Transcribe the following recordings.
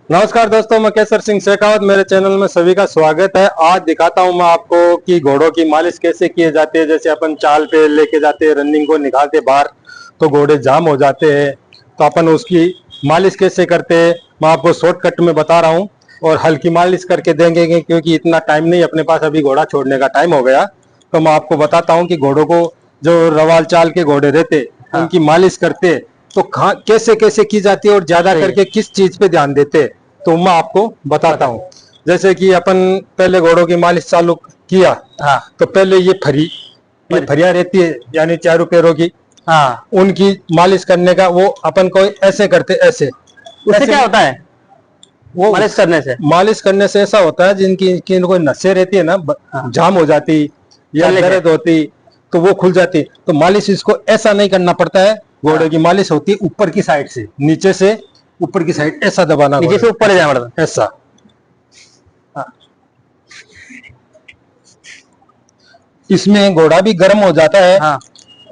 नमस्कार दोस्तों, मैं केसर सिंह शेखावत, मेरे चैनल में सभी का स्वागत है। आज दिखाता हूं मैं आपको कि घोड़ों की मालिश कैसे किए जाते हैं। जैसे अपन चाल पे लेके जाते हैं, रनिंग को निकालते बाहर तो घोड़े जाम हो जाते हैं, तो अपन उसकी मालिश कैसे करते हैं मैं आपको शॉर्टकट में बता रहा हूं। और हल्की मालिश करके देंगे क्योंकि इतना टाइम नहीं अपने पास, अभी घोड़ा छोड़ने का टाइम हो गया। तो मैं आपको बताता हूँ कि घोड़ों को, जो रवाल चाल के घोड़े रहते उनकी मालिश करते तो कैसे कैसे की जाती है और ज्यादा करके किस चीज पे ध्यान देते, तो मैं आपको बताता हूँ। जैसे कि अपन पहले घोड़ों की मालिश चालू किया, हाँ। तो पहले ये फरिया रहती है यानी चारों पैरों की, हाँ। उनकी मालिश करने का वो अपन को ऐसे करते, ऐसे। उससे क्या होता है? वो मालिश करने से ऐसा होता है जिनकी कोई नसें रहती है ना, जाम हो जाती या दर्द होती तो वो खुल जाती। तो मालिश इसको ऐसा नहीं करना पड़ता है। घोड़े की मालिश होती है ऊपर की साइड से, नीचे से ऊपर की साइड ऐसा दबाना, नीचे से ऊपर जाना पड़ता है ऐसा। इसमें घोड़ा भी गर्म हो जाता है। हाँ।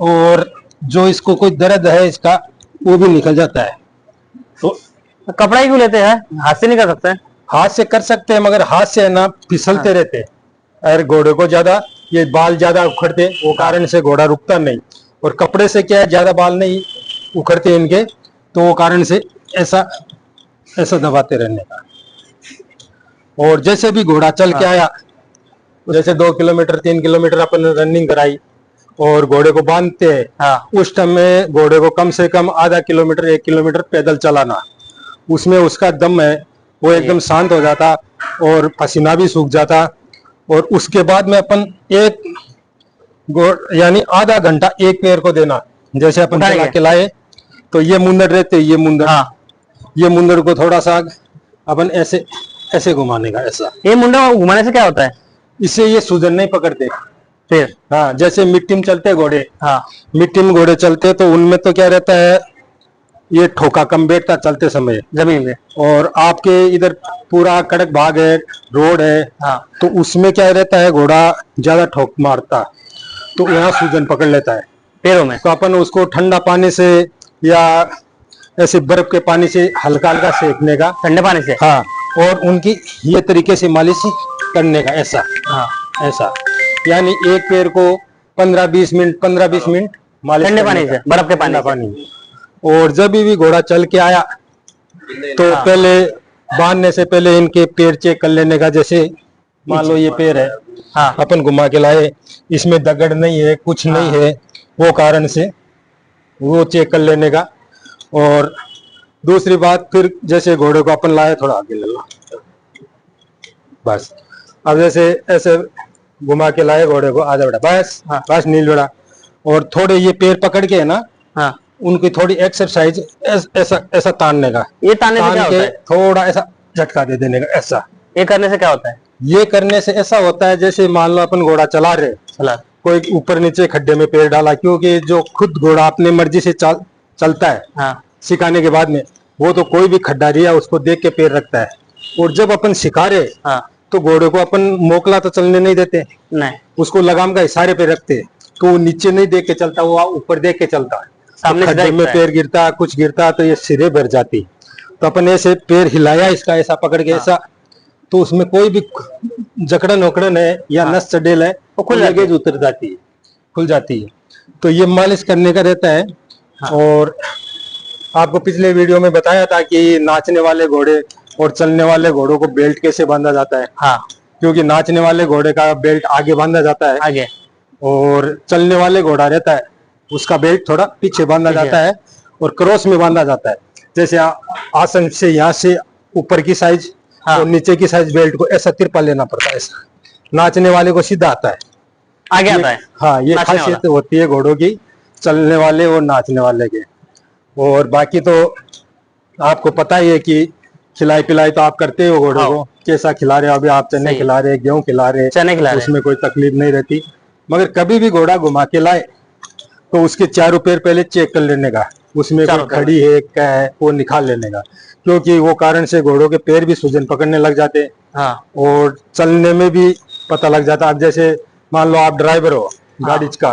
और जो इसको कोई दर्द है इसका वो भी निकल जाता है। तो कपड़ा ही क्यों लेते हैं? हाथ से नहीं कर सकते? हाथ से कर सकते हैं, मगर हाथ से है ना फिसलते रहते हैं। अगर घोड़े को ज्यादा ये बाल ज्यादा उखड़ते, वो कारण से घोड़ा रुकता नहीं। और कपड़े से क्या है, ज्यादा बाल नहीं उखड़ते इनके, तो वो कारण से ऐसा ऐसा दबाते रहने का। और जैसे भी घोड़ा चल के आया, जैसे 2 किलोमीटर 3 किलोमीटर अपन रनिंग कराई और घोड़े को बांधते हैं, उस टाइम में घोड़े को कम से कम आधा किलोमीटर 1 किलोमीटर पैदल चलाना। उसमें उसका दम है वो एकदम शांत हो जाता और पसीना भी सूख जाता। और उसके बाद में अपन यानी आधा घंटा एक पैर को देना। जैसे अपन चला के लाए तो ये मुंदर रहते, ये मुंदर, ये मुंदर को थोड़ा सा अपन ऐसे ऐसे घुमाने का, ऐसा। ये मुंडा घुमाने से क्या होता है? इससे ये सूजन नहीं पकड़ते फिर। हाँ, जैसे मिट्टी में चलते घोड़े, मिट्टी में घोड़े चलते तो उनमें तो क्या रहता है, ये ठोका कम बैठता चलते समय जमीन में। और आपके इधर पूरा कड़क भाग है, रोड है, तो उसमें क्या रहता है, घोड़ा ज्यादा ठोक मारता तो यहाँ सूजन पकड़ लेता है पैरों में। तो अपन उसको ठंडा पानी से या ऐसे बर्फ के पानी से हल्का हल्का सेकने का, ठंडे पानी से। हाँ। और उनकी ये तरीके से मालिश करने का, ऐसा। ऐसा यानी एक पैर को 15-20 मिनट मालिश ठंडे पानी से, बर्फ के पानी। और जब भी घोड़ा चल के आया तो पहले बांधने से पहले इनके पैर चेक कर लेने का। जैसे मान लो ये पैर है, अपन घुमा के लाए, इसमें दगड़ नहीं है, कुछ नहीं है, वो कारण से वो चेक कर लेने का। और दूसरी बात, फिर जैसे घोड़े को अपन लाए, थोड़ा आगे ले लो, बस। अब जैसे ऐसे घुमा के लाए घोड़े को, आजा बेटा, बस। बस नील बेटा। और थोड़े ये पैर पकड़ के है ना, उनकी थोड़ी एक्सरसाइज ऐसा ऐसा तानने का। ये तानने से क्या होता है? थोड़ा ऐसा झटका दे देने का, ऐसा। ये करने से क्या होता है? ये करने से ऐसा होता है, जैसे मान लो अपन घोड़ा चला रहे, कोई ऊपर नीचे खड्डे में पैर डाला, क्योंकि जो खुद घोड़ा अपनी मर्जी से चलता है, सिखाने के बाद में, वो तो कोई भी खड्डा दिया उसको देख के पैर रखता है। और जब अपन सिखा रहे तो घोड़े को अपन मोकला तो चलने नहीं देते, नहीं, उसको लगाम का इशारे पे रखते, तो वो नीचे नहीं देख के चलता, वो ऊपर देख के चलता है। सामने खड्डे में पैर गिरता, कुछ गिरता तो ये सिरे भर जाती। तो अपन ऐसे पैर हिलाया इसका, ऐसा पकड़ के, ऐसा, तो उसमें कोई भी जकड़न ओकड़न है या नस चढ़ेल है वो खुल लगेज उतर जाती है, खुल जाती है। तो ये मालिश करने का रहता है। और आपको पिछले वीडियो में बताया था कि नाचने वाले घोड़े और चलने वाले घोड़ों को बेल्ट कैसे बांधा जाता है। क्योंकि नाचने वाले घोड़े का बेल्ट आगे बांधा जाता है, आगे, और चलने वाले घोड़ा रहता है उसका बेल्ट थोड़ा पीछे बांधा जाता है और क्रॉस में बांधा जाता है। जैसे आसन से यहाँ से ऊपर की साइज और नीचे की साइज बेल्ट को ऐसा तिरपा लेना पड़ता है, ऐसा। नाचने वाले को सीधा आता है, आगे आता है। हाँ, ये खासियत होती है घोड़ों की, चलने वाले और नाचने वाले के। और बाकी तो आपको पता ही है कि खिलाई पिलाई तो आप करते हो घोड़े को, कैसा खिला रहे हो। अभी आप चने खिला रहे, गेहूं खिला रहे, चने खिला रहे, उसमें कोई तकलीफ नहीं रहती। मगर कभी भी घोड़ा घुमा के लाए तो उसके चारों पैर पहले चेक कर लेने का, उसमें कोई खड़ी है क्या है वो निकाल लेने का, क्योंकि वो कारण से घोड़ों के पैर भी सूजन पकड़ने लग जाते हैं। और चलने में भी पता लग जाता। अब जैसे मान लो आप ड्राइवर हो गाड़ी का,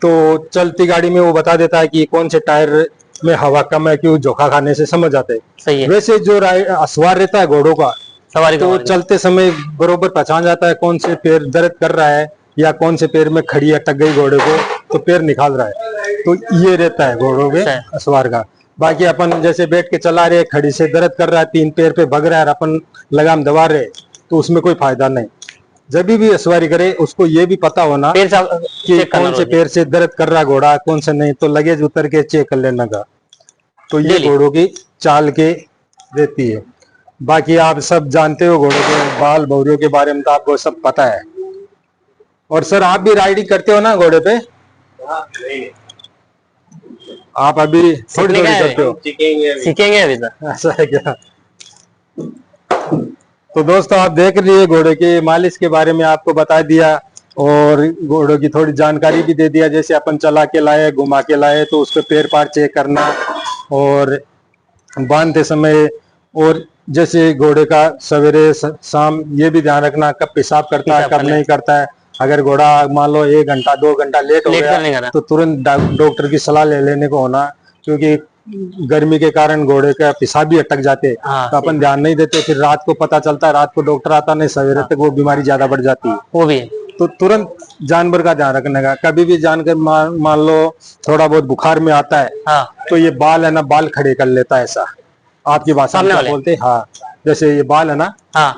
तो चलती गाड़ी में वो बता देता है कि कौन से टायर में हवा कम है, क्यों झोंका खाने से समझ जाते हैं। सही है। वैसे जो असवार रहता है घोड़ों का, सवारी तो चलते समय बरोबर पहचान जाता है कौन से पैर दर्द कर रहा है या कौन से पैर में खड़ी अटक गई घोड़े को, तो पैर निकाल रहा है। तो ये रहता है घोड़ों के असवार का। बाकी अपन जैसे बैठ के चला रहे, खड़ी से दर्द कर रहा है, 3 पैर पे भग रहा है, अपन लगाम दबा रहे, तो उसमें कोई फायदा नहीं। जब भी असवारी करे उसको ये भी पता होना कि कौन से पैर से दर्द कर रहा घोड़ा, कौन से नहीं, तो लगेज उतर के चेक कर लेना का। तो ये घोड़ों की चाल के रहती है। बाकी आप सब जानते हो घोड़ों के बाल भौरियों के बारे में, तो आपको सब पता है। और सर आप भी राइडिंग करते हो ना घोड़े पे? आप अभी थोड़ी करते हो? सीखेंगे अभी तक। ऐसा है क्या? तो दोस्तों आप देख रही घोड़े के मालिश के बारे में आपको बता दिया, और घोड़ों की थोड़ी जानकारी भी दे दिया। जैसे अपन चला के लाए, घुमा के लाए, तो उसके पैर पार चेक करना, और बांधते समय, और जैसे घोड़े का सवेरे शाम ये भी ध्यान रखना कब पेशाब करता है, कब नहीं करता है। अगर घोड़ा मान लो 1 घंटा 2 घंटा लेट हो गया, तो तुरंत डॉक्टर की सलाह ले लेने को होना, क्योंकि गर्मी के कारण घोड़े का पेशाब भी अटक जाते हैं। तो अपन ध्यान नहीं देते, फिर रात को पता चलता है, रात को डॉक्टर आता नहीं, सवेरे तक वो बीमारी ज्यादा बढ़ जाती है। वो भी है। तो तुरंत जानवर का ध्यान रखने का। कभी भी जानकर मान लो थोड़ा बहुत बुखार में आता है, तो ये बाल है ना, बाल खड़े कर लेता है, ऐसा आपकी भाषा में बोलते हैं। हाँ, जैसे ये बाल है ना,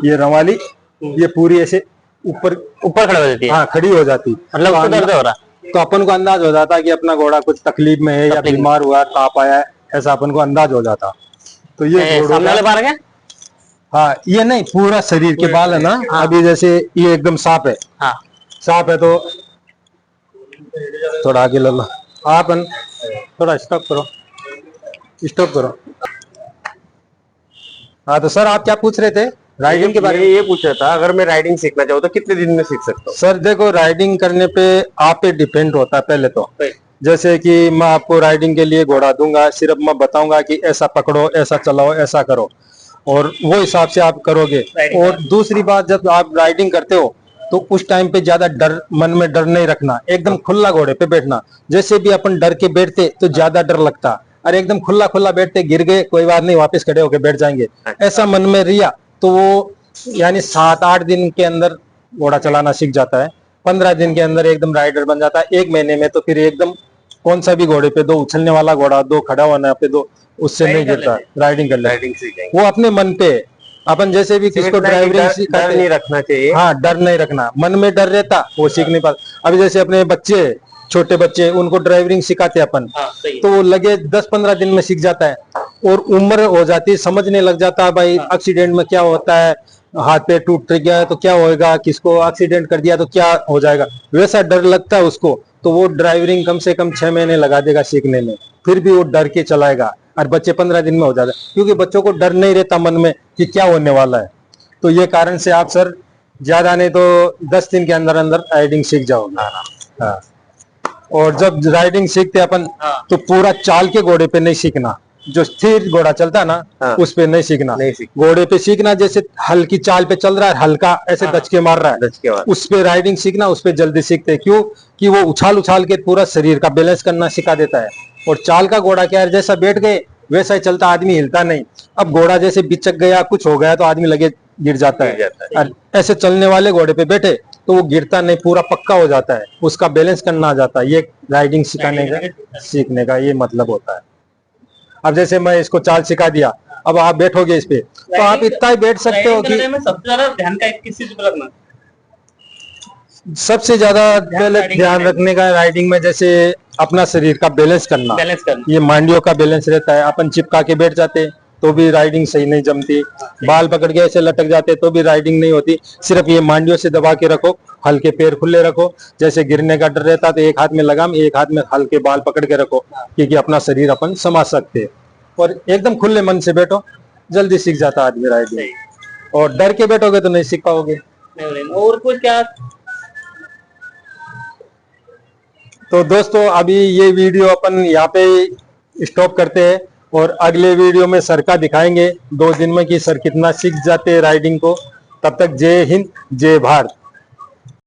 ये रवाली, ये पूरी ऐसे ऊपर खड़ी हो जाती है। हाँ, खड़ी हो जाती, मतलब उसको दर्द हो रहा, तो अपन को अंदाज हो जाता है कि अपना घोड़ा कुछ तकलीफ में है या बीमार हुआ, ताप आया है, ऐसा अपन को अंदाज हो जाता। तो ये सामने वाले बाल क्या? हाँ, ये नहीं, पूरा शरीर के बाल है ना। अभी जैसे ये एकदम साफ है, साफ है, तो थोड़ा आगे ले लो आप, थोड़ा स्टॉप करो, स्टॉप करो। हाँ, तो सर आप क्या पूछ रहे थे राइडिंग के बारे में? ये पूछ रहा था, अगर मैं राइडिंग सीखना चाहूँ तो कितने दिन में सीख सकता हूँ? सर देखो, राइडिंग करने पे आप पे डिपेंड होता है। पहले तो जैसे कि मैं आपको राइडिंग के लिए घोड़ा दूंगा, सिर्फ मैं बताऊंगा कि ऐसा पकड़ो, ऐसा चलाओ, ऐसा करो, और वो हिसाब से आप करोगे। और दूसरी बात, जब आप राइडिंग करते हो तो उस टाइम पे ज्यादा डर, मन में डर नहीं रखना, एकदम खुला घोड़े पे बैठना। जैसे भी अपन डर के बैठते तो ज्यादा डर लगता, अरे एकदम खुला खुला बैठते, गिर गए कोई बात नहीं, वापस खड़े होके बैठ जाएंगे, ऐसा मन में रिया, तो वो यानी 7-8 दिन के अंदर घोड़ा चलाना सीख जाता है। 15 दिन के अंदर एकदम राइडर बन जाता है। 1 महीने में तो फिर एकदम कौन सा भी घोड़े पे, 2 उछलने वाला घोड़ा, 2 खड़ा होना पे, 2 उससे नहीं गिरता, राइडिंग कर ले। वो अपने मन पे, अपन जैसे भी किसको ड्राइविंग सिखाते नहीं रखना चाहिए। हाँ, डर नहीं रखना, मन में डर रहता, वो सीख नहीं पाता। अभी जैसे अपने बच्चे, छोटे बच्चे, उनको ड्राइविंग सिखाते अपन, तो वो लगे 10-15 दिन में सीख जाता है। और उम्र हो जाती है, समझने लग जाता है भाई एक्सीडेंट में क्या होता है, हाथ पे टूट गया तो क्या होएगा, किसको एक्सीडेंट कर दिया तो क्या हो जाएगा, वैसा डर लगता है उसको। तो वो ड्राइविंग कम से कम 6 महीने लगा देगा सीखने में, फिर भी वो डर के चलाएगा। और बच्चे 15 दिन में हो जाता है, क्योंकि बच्चों को डर नहीं रहता मन में कि क्या होने वाला है। तो ये कारण से आप सर ज्यादा नहीं तो 10 दिन के अंदर अंदर राइडिंग सीख जाओगे। हाँ, और जब राइडिंग सीखते अपन, तो पूरा चाल के घोड़े पे नहीं सीखना, जो स्थिर घोड़ा चलता है ना, उस पे नहीं सीखना। घोड़े पे सीखना जैसे हल्की चाल पे चल रहा है, हल्का ऐसे दचके मार रहा है, उस पे राइडिंग सीखना, उस पे जल्दी सीखते हैं। क्यों? कि वो उछाल उछाल के पूरा शरीर का बैलेंस करना सिखा देता है। और चाल का घोड़ा क्या है, जैसा बैठ गए वैसा ही चलता, आदमी हिलता नहीं। अब घोड़ा जैसे बिचक गया, कुछ हो गया, तो आदमी लगे गिर जाता है। और ऐसे चलने वाले घोड़े पे बैठे तो वो गिरता नहीं, पूरा पक्का हो जाता है, उसका बैलेंस करना आ जाता है। ये राइडिंग सिखाने का, सीखने का ये मतलब होता है। अब जैसे मैं इसको चाल सिखा दिया, अब आप बैठोगे इस पे, तो आप इतना ही बैठ सकते हो कि सबसे ज्यादा ध्यान का किस चीज पे रखना? सबसे ज्यादा पहले ध्यान रखने का राइडिंग में, जैसे अपना शरीर का बैलेंस करना। ये मांडियों का बैलेंस रहता है। अपन चिपका के बैठ जाते तो भी राइडिंग सही नहीं जमती, बाल पकड़ के ऐसे लटक जाते तो भी राइडिंग नहीं होती। सिर्फ ये मांडियों से दबा के रखो, हल्के पैर खुले रखो, जैसे गिरने का डर रहता तो एक हाथ में लगाम, एक हाथ में हल्के बाल पकड़ के रखो, क्योंकि अपना शरीर अपन संभाल सकते हैं। और एकदम खुले मन से बैठो, जल्दी सीख जाता आदमी राइडिंग। और डर के बैठोगे तो नहीं सीख पाओगे। और कुछ क्या? तो दोस्तों अभी ये वीडियो अपन यहाँ पे स्टॉप करते हैं, और अगले वीडियो में सर का दिखाएंगे 2 दिन में कि सर कितना सीख जाते हैं राइडिंग को। तब तक जय हिंद, जय भारत।